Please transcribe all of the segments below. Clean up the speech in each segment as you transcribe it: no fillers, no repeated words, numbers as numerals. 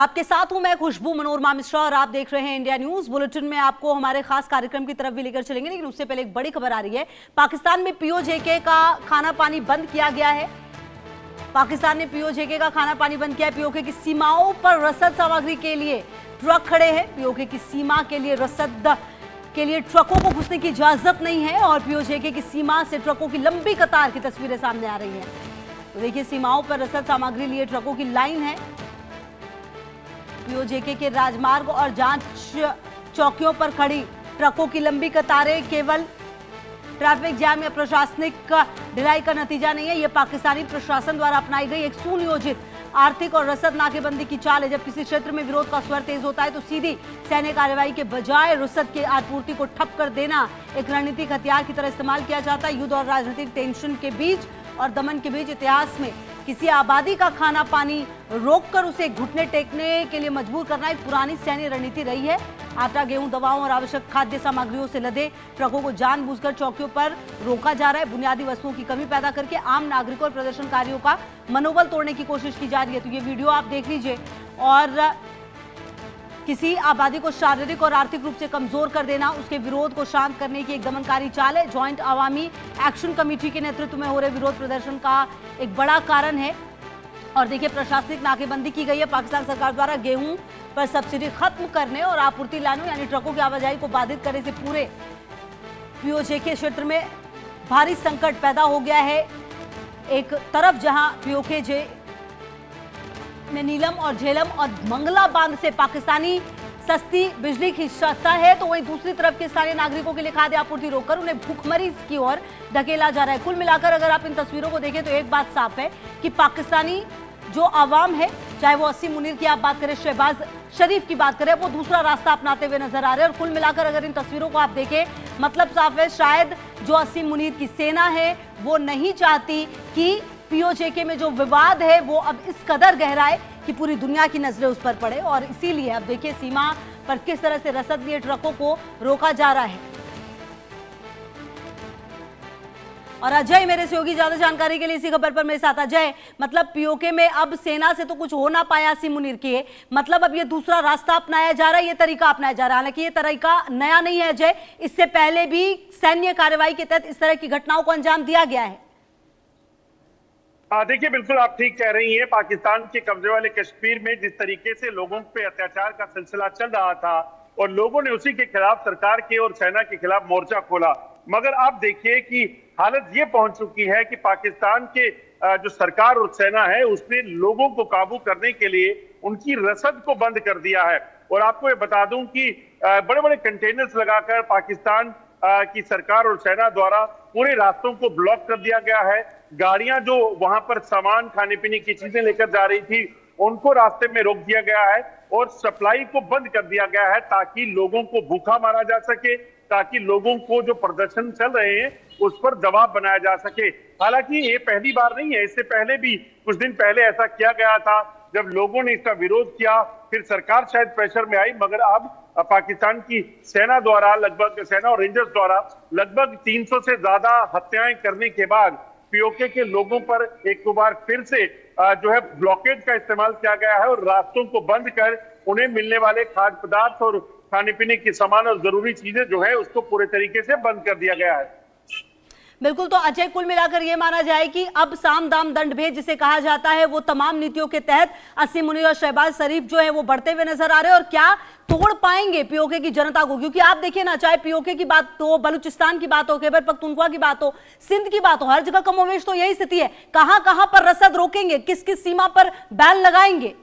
आपके साथ हूं मैं खुशबू मनोरमा मिश्रा और आप देख रहे हैं इंडिया न्यूज बुलेटिन में। आपको हमारे खास कार्यक्रम की तरफ भी लेकर चलेंगे, लेकिन उससे पहले एक बड़ी खबर आ रही है। पाकिस्तान में पीओजेके का खाना पानी बंद किया गया है। पाकिस्तान ने पीओजेके का खाना पानी बंद किया है। पीओके की सीमाओं पर रसद सामग्री के लिए ट्रक खड़े हैं। पीओके की सीमा के लिए रसद के लिए ट्रकों को घुसने की इजाजत नहीं है और पीओजेके की सीमा से ट्रकों की लंबी कतार की तस्वीरें सामने आ रही हैं। तो देखिए, सीमाओं पर रसद सामग्री लिए ट्रकों की लाइन है। पीओजेके के राजमार्ग और जांच चौकियों पर खड़ी ट्रकों की लंबी कतारें केवल ट्रैफिक जैम या प्रशासनिक ढिलाई का नतीजा नहीं है। यह पाकिस्तानी प्रशासन द्वारा अपनाई गई एक सुनियोजित आर्थिक और रसद नाकेबंदी की चाल है। जब किसी क्षेत्र में विरोध का स्वर तेज होता है तो सीधी सैन्य कार्रवाई के बजाय रसद की आपूर्ति को ठप कर देना एक रणनीतिक हथियार की तरह इस्तेमाल किया जाता है। युद्ध और राजनीतिक टेंशन के बीच और दमन के बीच इतिहास में किसी आबादी का खाना पानी रोककर उसे घुटने टेकने के लिए मजबूर करना एक पुरानी सैन्य रणनीति रही है। आटा, गेहूं, दवाओं और आवश्यक खाद्य सामग्रियों से लदे ट्रकों को जानबूझकर चौकियों पर रोका जा रहा है। बुनियादी वस्तुओं की कमी पैदा करके आम नागरिकों और प्रदर्शनकारियों का मनोबल तोड़ने की कोशिश की जा रही है। तो ये वीडियो आप देख लीजिए। और किसी आबादी को शारीरिक और आर्थिक रूप से कमजोर कर देना उसके विरोध को शांत करने की एक दमनकारी चाल है। ज्वाइंट अवामी एक्शन कमेटी के नेतृत्व में हो रहे विरोध प्रदर्शन का एक बड़ा कारण है। और देखिए, प्रशासनिक नाकेबंदी की गई है। पाकिस्तान सरकार द्वारा गेहूं पर सब्सिडी खत्म करने और आपूर्ति लाने यानी ट्रकों की आवाजाही को बाधित करने से पूरे पीओजेके क्षेत्र में भारी संकट पैदा हो गया है। एक तरफ जहां पीओके में नीलम और झेलम और मंगला बांध से पाकिस्तानी सस्ती बिजली खींचता है, तो वहीं दूसरी तरफ के स्थानीय नागरिकों के लिए खाद्य आपूर्ति रोककर उन्हें भूखमरी की ओर धकेला जा रहा है। कुल मिलाकर अगर आप इन तस्वीरों को देखें तो एक बात साफ है कि पाकिस्तानी जो आवाम है, चाहे वो असीम मुनीर की आप बात करें, शहबाज शरीफ की बात करें, वो दूसरा रास्ता अपनाते हुए नजर आ रहे हैं। और कुल मिलाकर अगर इन तस्वीरों को आप देखें, मतलब साफ है, शायद जो असीम मुनीर की सेना है वो नहीं चाहती कि पीओजेके में जो विवाद है वो अब इस कदर गहराए कि पूरी दुनिया की नजरें उस पर पड़े। और इसीलिए अब देखिए, सीमा पर किस तरह से रसद लिए ट्रकों को रोका जा रहा है। और अजय मेरे सहयोगी ज्यादा जानकारी के लिए इसी खबर पर मेरे साथ। अजय, मतलब पीओके में अब सेना से तो कुछ हो ना पाया असीम मुनीर के, मतलब अब ये दूसरा रास्ता अपनाया जा रहा है, ये तरीका अपनाया जा रहा है। हालांकि ये तरीका नया नहीं है अजय, इससे पहले भी सैन्य कार्रवाई के तहत इस तरह की घटनाओं को अंजाम दिया गया है। देखिए, बिल्कुल आप ठीक कह रही हैं। पाकिस्तान के कब्जे वाले कश्मीर में जिस तरीके से लोगों पे अत्याचार का सिलसिला चल रहा था और लोगों ने उसी के खिलाफ सरकार के और सेना के खिलाफ मोर्चा खोला, मगर आप देखिए कि हालत ये पहुंच चुकी है कि पाकिस्तान के जो सरकार और सेना है उसने लोगों को काबू करने के लिए उनकी रसद को बंद कर दिया है। और आपको ये बता दूं कि बड़े बड़े कंटेनर्स लगाकर पाकिस्तान की सरकार और सेना द्वारा पूरे रास्तों को ब्लॉक कर दिया गया है। गाड़ियां जो वहां पर सामान, खाने पीने की चीजें लेकर जा रही थी, उनको रास्ते में रोक दिया गया है और सप्लाई को बंद कर दिया गया है ताकि लोगों को भूखा मारा जा सके, ताकि लोगों को जो प्रदर्शन चल रहे हैं उस पर दबाव बनाया जा सके। हालांकि ये पहली बार नहीं है, इससे पहले भी कुछ दिन पहले ऐसा किया गया था जब लोगों ने इसका विरोध किया, फिर सरकार शायद प्रेशर में आई, मगर अब पाकिस्तान की सेना द्वारा सेना और रेंजर्स द्वारा लगभग 300 से ज्यादा हत्याएं करने के बाद पीओके के लोगों पर एक बार फिर से जो है ब्लॉकेज का इस्तेमाल किया गया है और रास्तों को बंद कर उन्हें मिलने वाले खाद्य पदार्थ और खाने पीने के सामान और जरूरी चीजें जो है उसको पूरे तरीके से बंद कर दिया गया है। बिल्कुल, तो अजय, कुल मिलाकर यह माना जाए कि अब साम दाम दंड भेद जिसे कहा जाता है वो तमाम नीतियों के तहत असीम मुनीर और शहबाज शरीफ जो है वो बढ़ते हुए नजर आ रहे हैं। और क्या तोड़ पाएंगे पीओके की जनता को? क्योंकि आप देखिए ना, चाहे पीओके की बात हो, बलूचिस्तान की बात हो, खैबर पख्तूनख्वा की बात हो, सिंध की बात हो, हर जगह कमोवेश तो यही स्थिति है। कहां कहां पर रसद रोकेंगे, किस किस सीमा पर बैन लगाएंगे?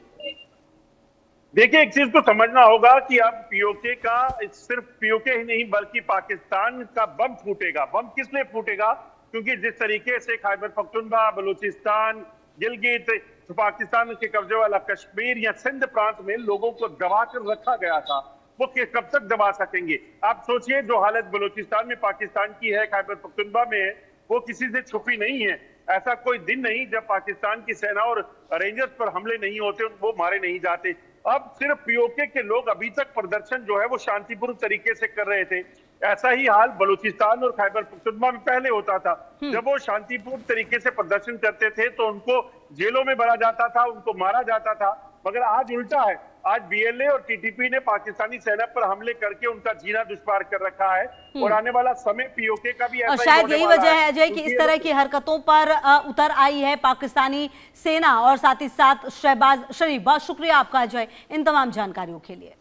देखिए, एक चीज तो समझना होगा कि अब पीओके का सिर्फ पीओके ही नहीं बल्कि पाकिस्तान का बम फूटेगा। बम किस लिए फूटेगा? क्योंकि जिस तरीके से खैबर पख्तूनख्वा, बलूचिस्तान, गिलगित, तो पाकिस्तान के कब्जे वाला कश्मीर या सिंध प्रांत में लोगों को दबा कर रखा गया था, वो कब तक दबा सकेंगे? आप सोचिए, जो हालत बलूचिस्तान में पाकिस्तान की है, खैबर पख्तूनख्वा में है, वो किसी से छुपी नहीं है। ऐसा कोई दिन नहीं जब पाकिस्तान की सेना और रेंजर्स पर हमले नहीं होते, वो मारे नहीं जाते। अब सिर्फ पीओके के लोग अभी तक प्रदर्शन जो है वो शांतिपूर्ण तरीके से कर रहे थे। ऐसा ही हाल बलूचिस्तान और खैबर पख्तूनख्वा में पहले होता था। जब वो शांतिपूर्ण तरीके से प्रदर्शन करते थे तो उनको जेलों में भरा जाता था, उनको मारा जाता था। मगर आज उल्टा है, आज बीएलए और टीटीपी ने पाकिस्तानी सेना पर हमले करके उनका जीना दुश्वार कर रखा है और आने वाला समय पीओके का भी ऐसा और ही शायद होने यही वाला वजह है अजय कि क्योंकि इस तरह की हरकतों पर उतर आई है पाकिस्तानी सेना और साथ ही साथ शहबाज शरीफ। बहुत शुक्रिया आपका अजय इन तमाम जानकारियों के लिए।